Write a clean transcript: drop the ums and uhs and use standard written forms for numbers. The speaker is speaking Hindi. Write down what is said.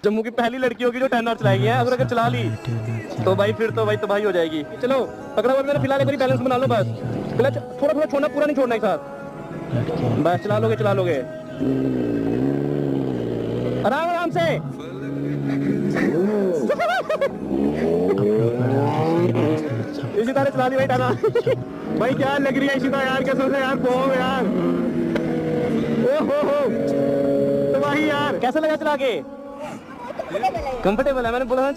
जम्मू की पहली लड़की होगी जो 10 आवर चलाएगी है। अगर चला ली तो भाई फिर तो भाई तबाही हो जाएगी। चलो पकड़ा हुआ मेरा, फिलहाल एक बार बैलेंस बना लो बस। फिलहाल थोड़ा थोड़ा छोड़ना, पूरा नहीं छोड़ना एक साथ। बस चला लोगे चला लोगे आराम आराम से। इसी तरह चला ली भाई टाना। भाई क्या लग रही है इसी तरह यार, कैसे यार बहुत यार। ओहो तो भाई यार कैसा लगा चला के? कंफर्टेबल है, मैंने बोला